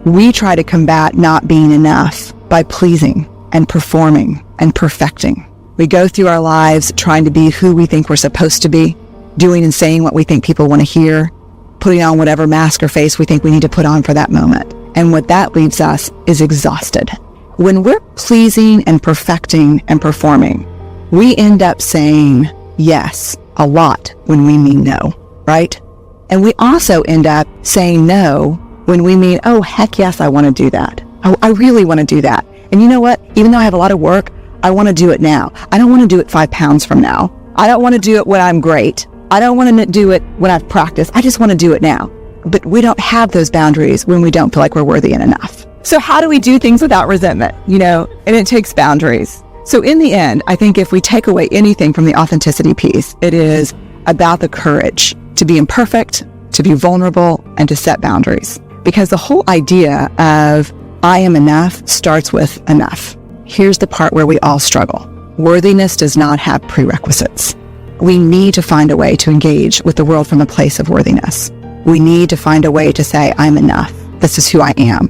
We try to combat not being enough by pleasing and performing and perfecting. We go through our lives trying to be who we think we're supposed to be, doing and saying what we think people want to hear, putting on whatever mask or face we think we need to put on for that moment. And what that leaves us is exhausted. When we're pleasing and perfecting and performing, we end up saying yes a lot when we mean no, right? And we also end up saying no when we mean, oh, heck yes, I want to do that. Oh, I really want to do that. And you know what? Even though I have a lot of work, I want to do it now. I don't want to do it 5 pounds from now. I don't want to do it when I'm great. I don't want to do it when I've practiced. I just want to do it now. But we don't have those boundaries when we don't feel like we're worthy and enough. So how do we do things without resentment? And it takes boundaries. So in the end, I think if we take away anything from the authenticity piece, it is about the courage to be imperfect, to be vulnerable, and to set boundaries. Because the whole idea of I am enough starts with enough. Here's the part where we all struggle. Worthiness does not have prerequisites. We need to find a way to engage with the world from a place of worthiness. We need to find a way to say, I'm enough. This is who I am.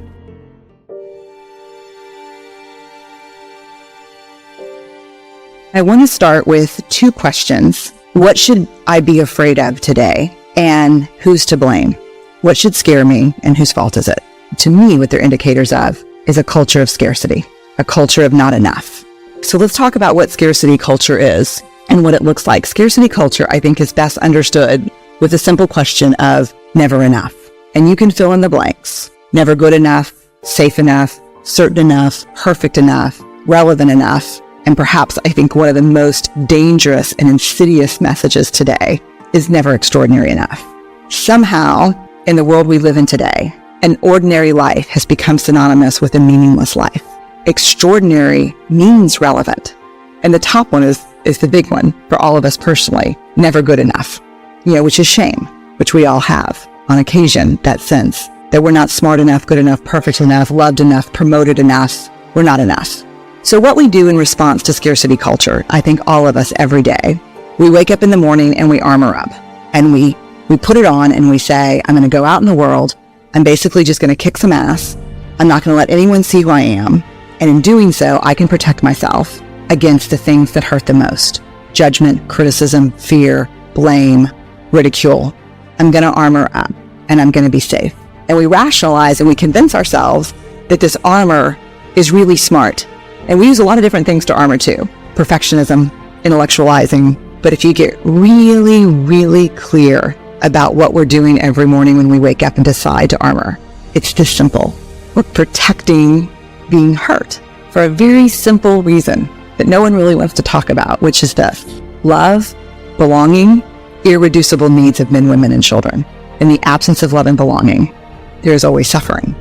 I want to start with 2 questions. What should I be afraid of today? And who's to blame? What should scare me and whose fault is it? To me, what they're indicators of is a culture of scarcity, a culture of not enough. So let's talk about what scarcity culture is and what it looks like. Scarcity culture, I think, is best understood with a simple question of never enough. And you can fill in the blanks. Never good enough, safe enough, certain enough, perfect enough, relevant enough. And perhaps I think one of the most dangerous and insidious messages today is never extraordinary enough. Somehow, in the world we live in today, an ordinary life has become synonymous with a meaningless life. Extraordinary means relevant. And the top one is the big one for all of us personally, never good enough, which is shame, which we all have on occasion, that sense that we're not smart enough, good enough, perfect enough, loved enough, promoted enough, we're not enough. So what we do in response to scarcity culture, I think all of us every day, we wake up in the morning and we armor up and we put it on and we say, I'm going to go out in the world. I'm basically just going to kick some ass. I'm not going to let anyone see who I am. And in doing so, I can protect myself against the things that hurt the most. Judgment, criticism, fear, blame, ridicule. I'm going to armor up and I'm going to be safe. And we rationalize and we convince ourselves that this armor is really smart. And we use a lot of different things to armor too. Perfectionism, intellectualizing. But if you get really, really clear about what we're doing every morning when we wake up and decide to armor, it's this simple. We're protecting being hurt for a very simple reason that no one really wants to talk about, which is this: love, belonging, irreducible needs of men, women, and children. In the absence of love and belonging, there is always suffering.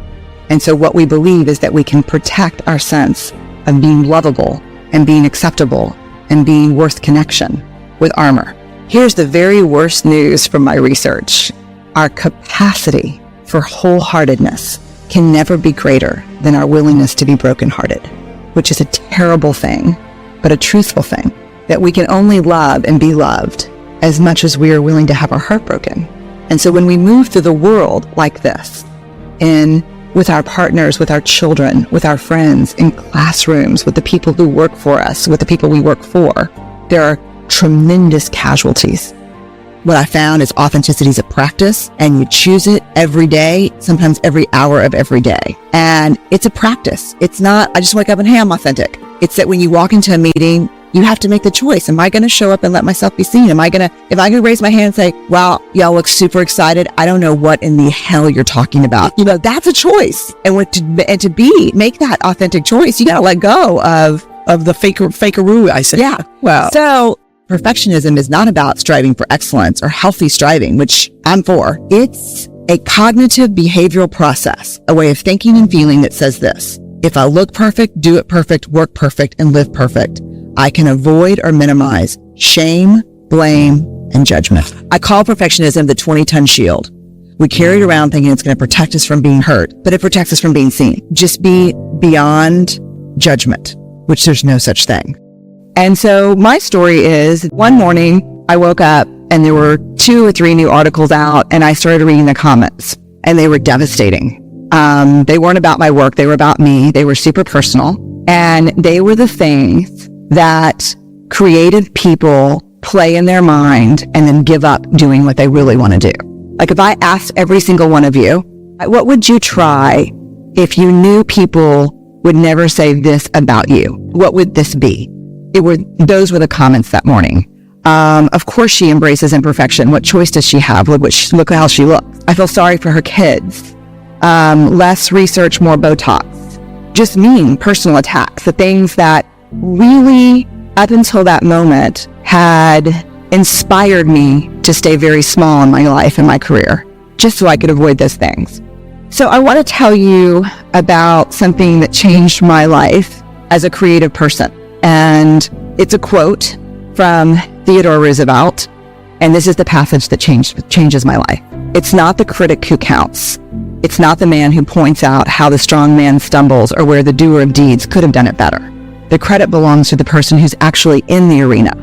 And so what we believe is that we can protect our sense of being lovable and being acceptable and being worth connection with armor. Here's the very worst news from my research. Our capacity for wholeheartedness can never be greater than our willingness to be brokenhearted, which is a terrible thing, but a truthful thing, that we can only love and be loved as much as we are willing to have our heart broken. And so when we move through the world like this, with our partners, with our children, with our friends, in classrooms, with the people who work for us, with the people we work for, there are tremendous casualties. What I found is authenticity is a practice, and you choose it every day, sometimes every hour of every day. And it's a practice. It's not, I just wake up and, hey, I'm authentic. It's that when you walk into a meeting, you have to make the choice. Am I going to show up and let myself be seen? If I going to raise my hand and say, wow, y'all look super excited. I don't know what in the hell you're talking about. That's a choice. And make that authentic choice, you got to let go of the fakeroo, I say. Yeah. Well, so perfectionism is not about striving for excellence or healthy striving, which I'm for. It's a cognitive behavioral process, a way of thinking and feeling that says this: if I look perfect, do it perfect, work perfect, and live perfect, I can avoid or minimize shame, blame, and judgment. I call perfectionism the 20-ton shield. We carry it around thinking it's going to protect us from being hurt, but it protects us from being seen. Just be beyond judgment, which there's no such thing. And so my story is, one morning I woke up and there were 2 or 3 new articles out, and I started reading the comments, and they were devastating. They weren't about my work. They were about me. They were super personal. And they were the things that creative people play in their mind and then give up doing what they really want to do. Like if I asked every single one of you, what would you try if you knew people would never say this about you? What would this be? Those were the comments that morning. Of course she embraces imperfection. What choice does she have? Look how she looks. I feel sorry for her kids. Less research, more Botox. Just mean personal attacks. The things that really, up until that moment, had inspired me to stay very small in my life and my career, just so I could avoid those things. So I want to tell you about something that changed my life as a creative person. And it's a quote from Theodore Roosevelt. And this is the passage that changes my life. It's not the critic who counts. It's not the man who points out how the strong man stumbles or where the doer of deeds could have done it better. The credit belongs to the person who's actually in the arena,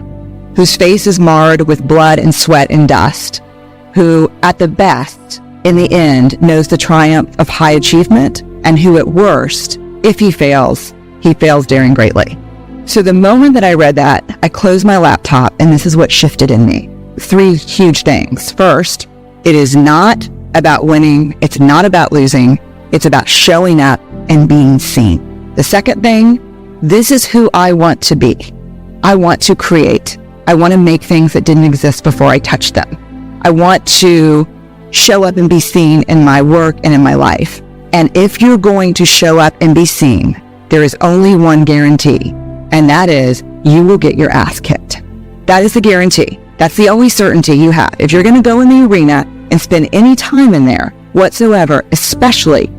whose face is marred with blood and sweat and dust, who, at the best, in the end, knows the triumph of high achievement, and who, at worst, if he fails daring greatly. So the moment that I read that, I closed my laptop, and this is what shifted in me. 3 huge things. First, it is not about winning. It's not about losing. It's about showing up and being seen. The second thing, this is who I want to be. I want to create. I want to make things that didn't exist before I touched them. I want to show up and be seen in my work and in my life. And if you're going to show up and be seen, there is only one guarantee, and that is you will get your ass kicked. That is the guarantee. That's the only certainty you have. If you're going to go in the arena and spend any time in there whatsoever, especially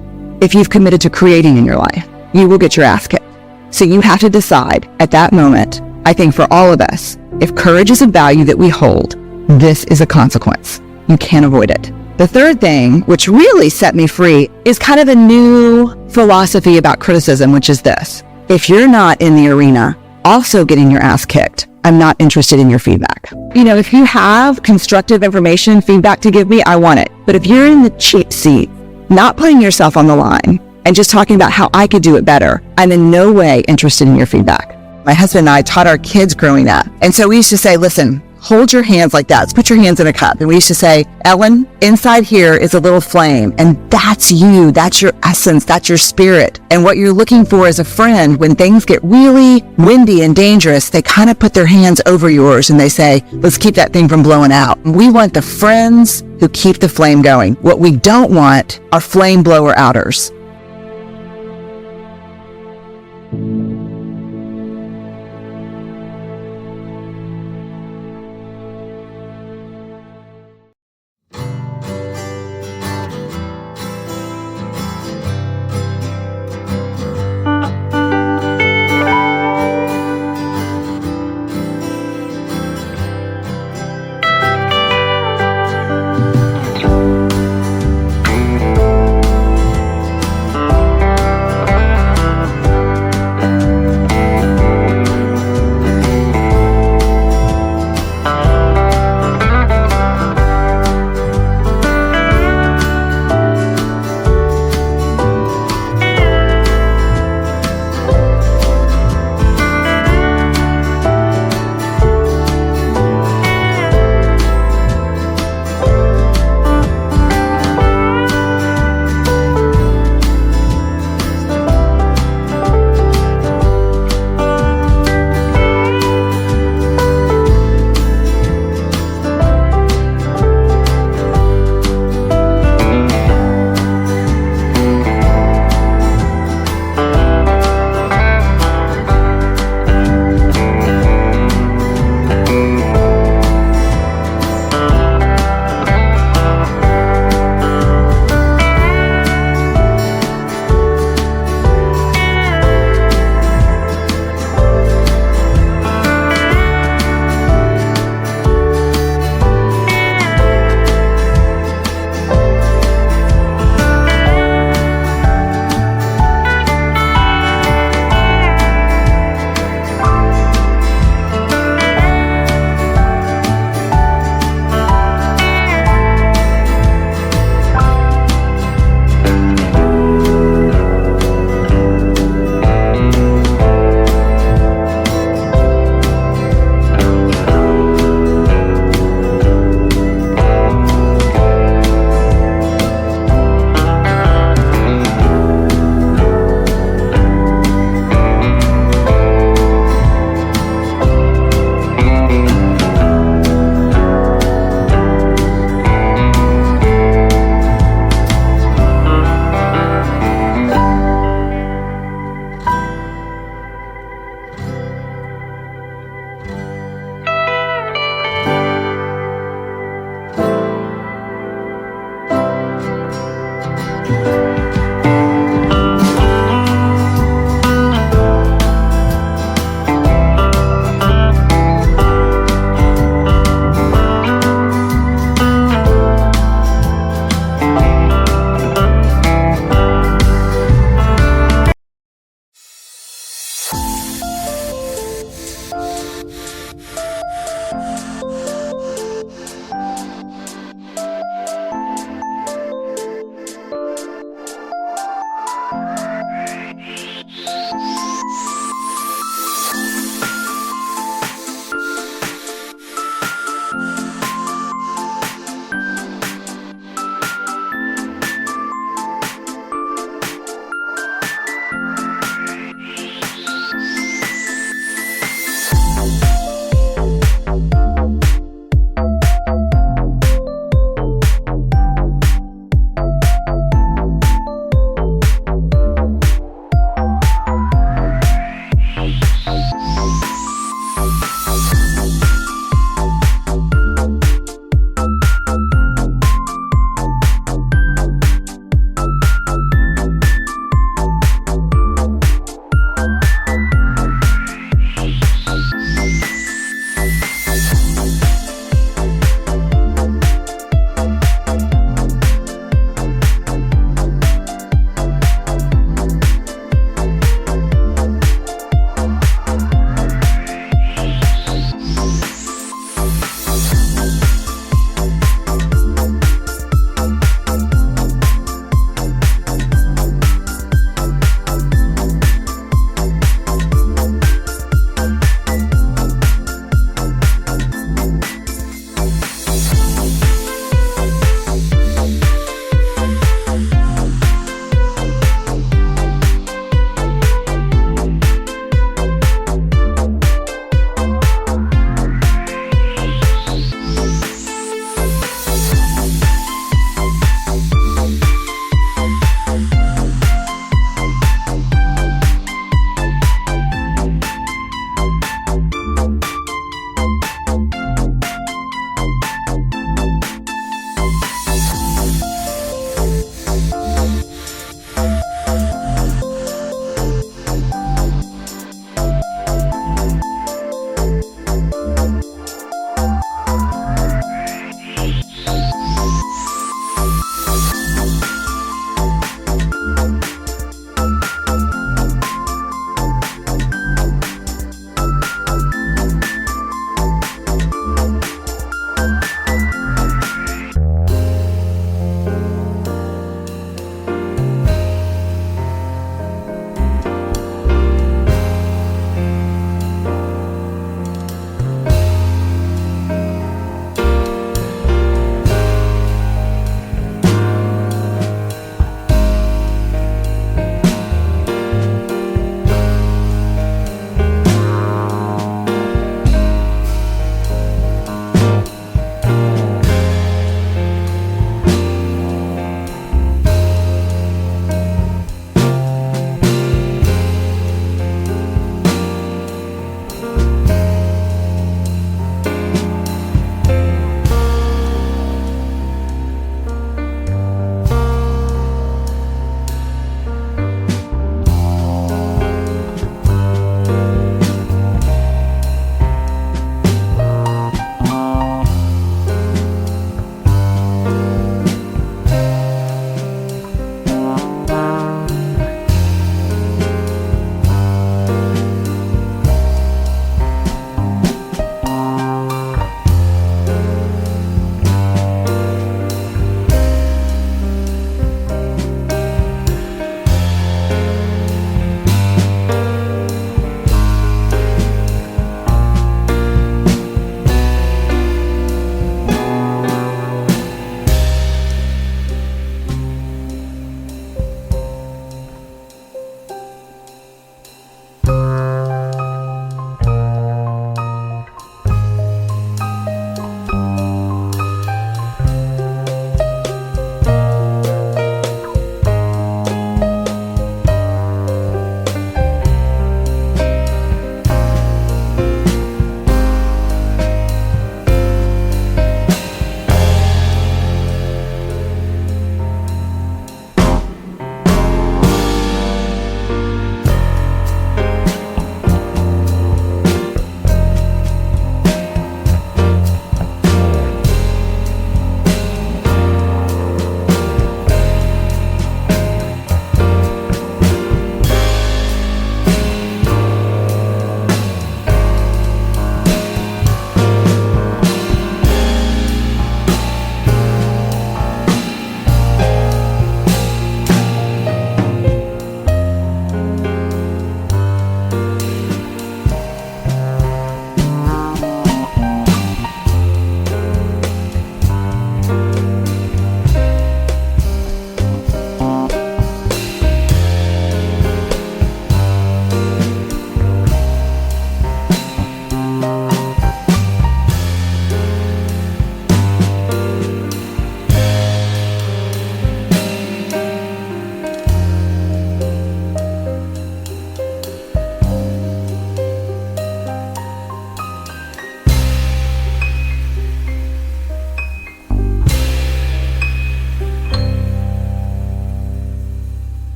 if you've committed to creating in your life, you will get your ass kicked. So you have to decide at that moment, I think for all of us, if courage is a value that we hold, this is a consequence. You can't avoid it. The third thing, which really set me free, is kind of a new philosophy about criticism, which is this. If you're not in the arena also getting your ass kicked, I'm not interested in your feedback. If you have constructive information, feedback to give me, I want it. But if you're in the cheap seat, not putting yourself on the line and just talking about how I could do it better, I'm in no way interested in your feedback. My husband and I taught our kids growing up. And so we used to say, listen, hold your hands like that. Let's put your hands in a cup. And we used to say, Ellen, inside here is a little flame. And that's you. That's your essence. That's your spirit. And what you're looking for as a friend, when things get really windy and dangerous, they kind of put their hands over yours and they say, let's keep that thing from blowing out. We want the friends who keep the flame going. What we don't want are flame blower outers.